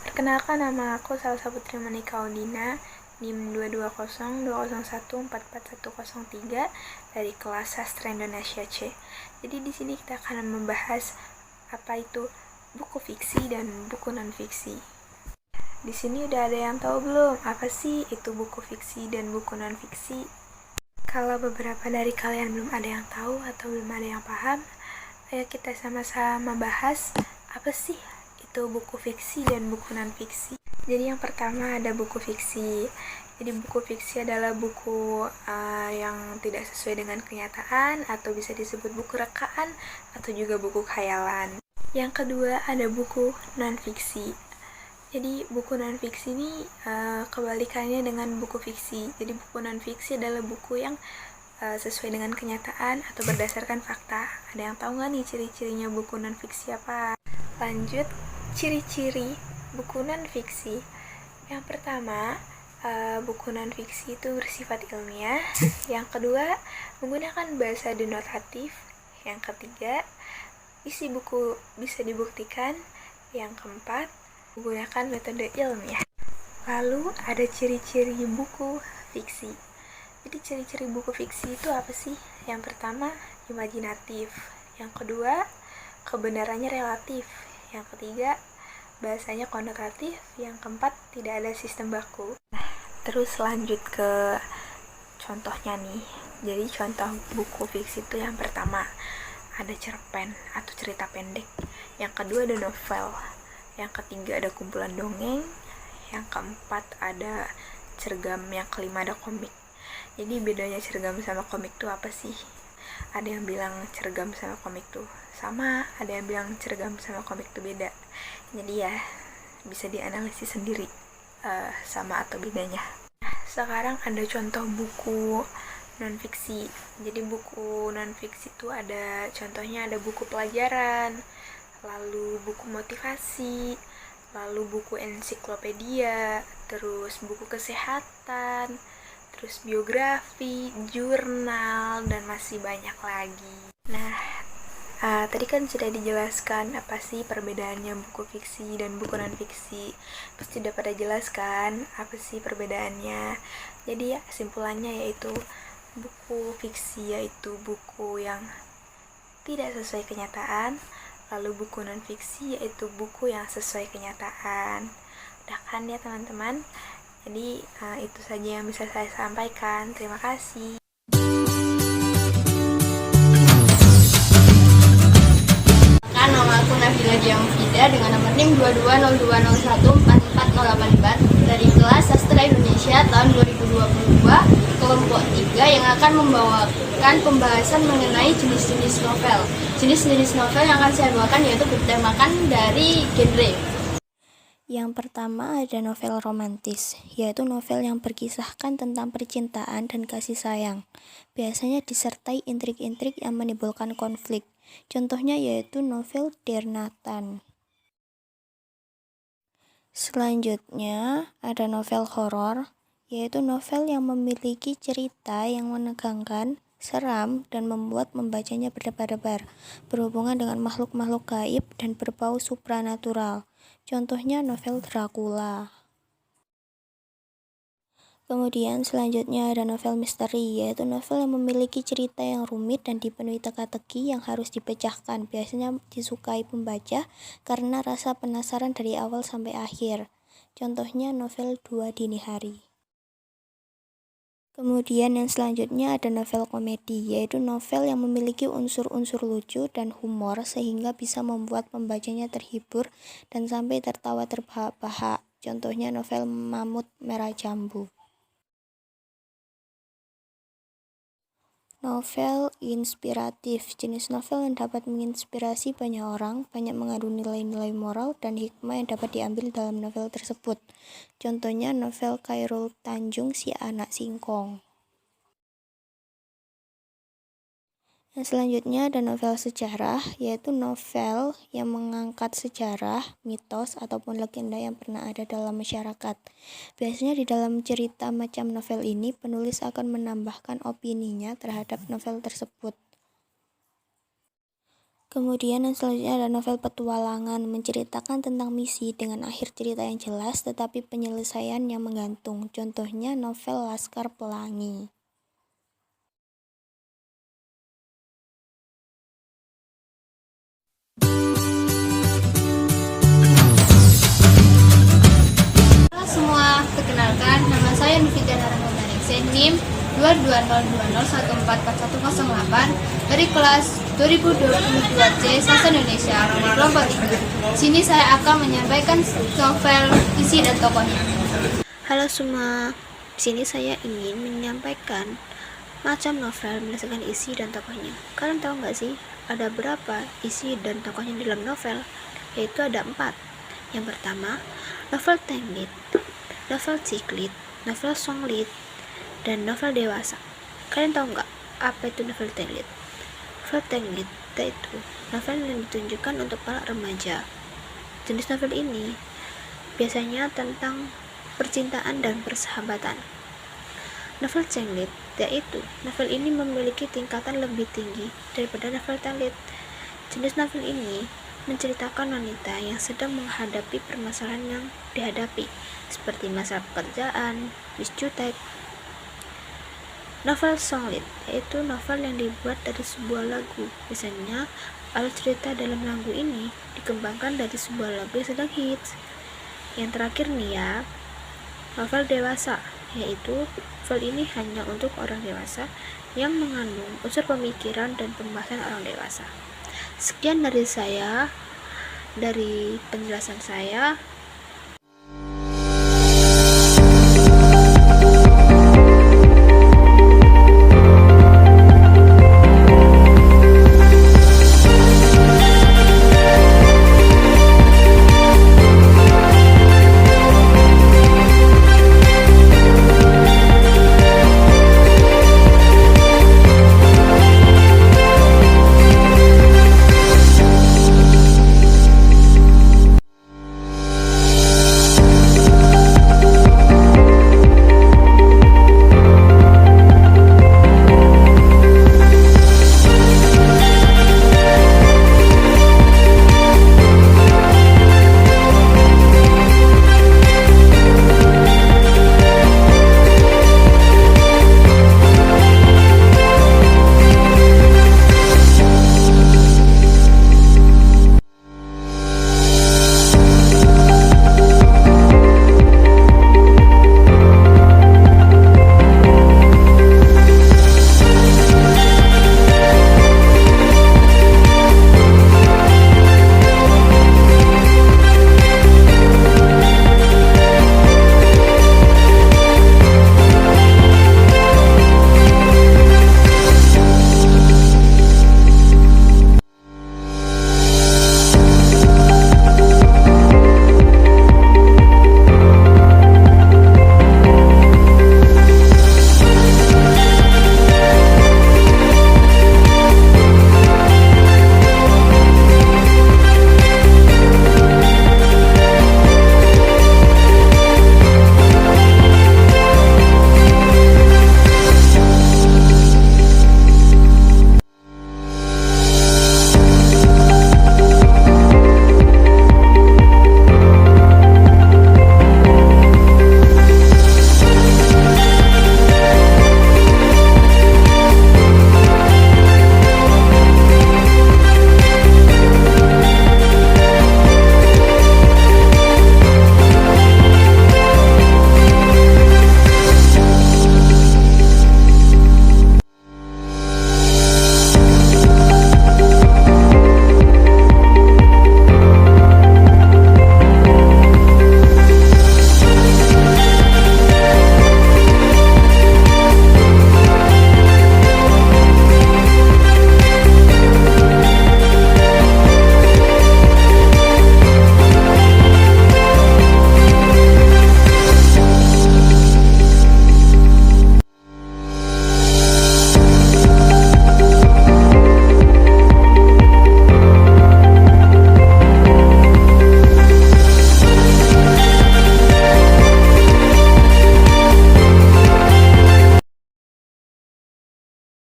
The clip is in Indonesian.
Perkenalkan, nama aku Salsa Putri Monika Audina, NIM 22020144103 dari kelas Sastra Indonesia C. Jadi di sini kita akan membahas apa itu buku fiksi dan buku non-fiksi. Di sini udah ada yang tahu belum apa sih itu buku fiksi dan buku non-fiksi? Kalau beberapa dari kalian belum ada yang tahu atau belum ada yang paham, ayo kita sama-sama bahas apa sih itu buku fiksi dan buku non-fiksi. Jadi yang pertama ada buku fiksi. Jadi buku fiksi adalah buku yang tidak sesuai dengan kenyataan atau bisa disebut buku rekaan atau juga buku khayalan. Yang kedua ada buku non-fiksi. Jadi buku non-fiksi ini kebalikannya dengan buku fiksi. Jadi buku non-fiksi adalah buku yang sesuai dengan kenyataan atau berdasarkan fakta. Ada yang tahu nggak nih ciri-cirinya buku non-fiksi apa? Lanjut, ciri-ciri buku non-fiksi. Yang pertama, buku non-fiksi itu bersifat ilmiah. Yang kedua, menggunakan bahasa denotatif. Yang ketiga, isi buku bisa dibuktikan. Yang keempat, menggunakan metode ilmiah. Lalu ada ciri-ciri buku fiksi. Jadi ciri-ciri buku fiksi itu apa sih? Yang pertama, imajinatif. Yang kedua, kebenarannya relatif. Yang ketiga, bahasanya konotatif. Yang keempat, tidak ada sistem baku. Nah, terus lanjut ke contohnya nih. Jadi contoh buku fiksi itu yang pertama, ada cerpen atau cerita pendek. Yang kedua ada novel. Yang ketiga ada kumpulan dongeng. Yang keempat ada cergam. Yang kelima ada komik. Jadi bedanya cergam sama komik tuh apa sih? Ada yang bilang cergam sama komik tuh sama, ada yang bilang cergam sama komik tuh beda. Jadi ya bisa dianalisis sendiri sama atau bedanya. Sekarang ada contoh buku non-fiksi. Jadi buku non-fiksi tuh ada contohnya, ada buku pelajaran, lalu buku motivasi, lalu buku ensiklopedia, terus buku kesehatan, terus biografi, jurnal, dan masih banyak lagi. Nah, tadi kan sudah dijelaskan apa sih perbedaannya buku fiksi dan buku non-fiksi. Pasti udah pada jelaskan apa sih perbedaannya. Jadi kesimpulannya yaitu buku fiksi yaitu buku yang tidak sesuai kenyataan, lalu buku non-fiksi yaitu buku yang sesuai kenyataan. Udah kan ya teman-teman? Jadi itu saja yang bisa saya sampaikan. Terima kasih. Nama aku Nabila Diamfida dengan nomor NIM 22020144084 dari kelas Sastra Indonesia tahun 2022 kelompok 3 yang akan membawakan pembahasan mengenai jenis-jenis novel. Jenis-jenis novel yang akan saya bawakan yaitu bertemakan dari genre. Yang pertama ada novel romantis, yaitu novel yang berkisahkan tentang percintaan dan kasih sayang. Biasanya disertai intrik-intrik yang menimbulkan konflik. Contohnya yaitu novel Dear Nathan. Selanjutnya ada novel horor, yaitu novel yang memiliki cerita yang menegangkan, seram, dan membuat membacanya berdebar-debar, berhubungan dengan makhluk-makhluk gaib dan berbau supranatural. Contohnya novel Dracula. Kemudian selanjutnya ada novel misteri, yaitu novel yang memiliki cerita yang rumit dan dipenuhi teka-teki yang harus dipecahkan. Biasanya disukai pembaca karena rasa penasaran dari awal sampai akhir. Contohnya novel Dua Dini Hari. Kemudian yang selanjutnya ada novel komedi, yaitu novel yang memiliki unsur-unsur lucu dan humor sehingga bisa membuat pembacanya terhibur dan sampai tertawa terbahak-bahak. Contohnya novel Mamut Merah Jambu. Novel inspiratif, jenis novel yang dapat menginspirasi banyak orang, banyak mengandung nilai-nilai moral dan hikmah yang dapat diambil dalam novel tersebut. Contohnya novel Khairul Tanjung Si Anak Singkong. Yang selanjutnya ada novel sejarah, yaitu novel yang mengangkat sejarah, mitos, ataupun legenda yang pernah ada dalam masyarakat. Biasanya di dalam cerita macam novel ini, penulis akan menambahkan opininya terhadap novel tersebut. Kemudian yang selanjutnya ada novel petualangan, menceritakan tentang misi dengan akhir cerita yang jelas tetapi penyelesaian yang menggantung. Contohnya novel Laskar Pelangi. Halo semua, perkenalkan nama saya Nufida Narangganing, NIM 22001444108 dari kelas 2022C Sastra Indonesia kelompok 3. Sini saya akan menyampaikan novel isi dan tokohnya. Halo semua, di sini saya ingin menyampaikan macam novel berdasarkan isi dan tokohnya. Kalian tahu nggak sih ada berapa isi dan tokohnya dalam novel? Yaitu ada 4. Yang pertama, novel teen lit, novel chick lit, novel song lit, dan novel dewasa. Kalian tahu nggak apa itu novel teen lit? Novel teen lit itu novel yang ditunjukkan untuk para remaja. Jenis novel ini biasanya tentang percintaan dan persahabatan. Novel teen lit yaitu novel ini memiliki tingkatan lebih tinggi daripada novel teen lit. Jenis novel ini menceritakan wanita yang sedang menghadapi permasalahan yang dihadapi, seperti masalah pekerjaan, disjutek. Novel songlit yaitu novel yang dibuat dari sebuah lagu. Biasanya alur cerita dalam lagu ini dikembangkan dari sebuah lagu yang sedang hits. Yang terakhir nih ya, novel dewasa, yaitu novel ini hanya untuk orang dewasa yang mengandung unsur pemikiran dan pembahasan orang dewasa. Sekian dari saya, dari penjelasan saya.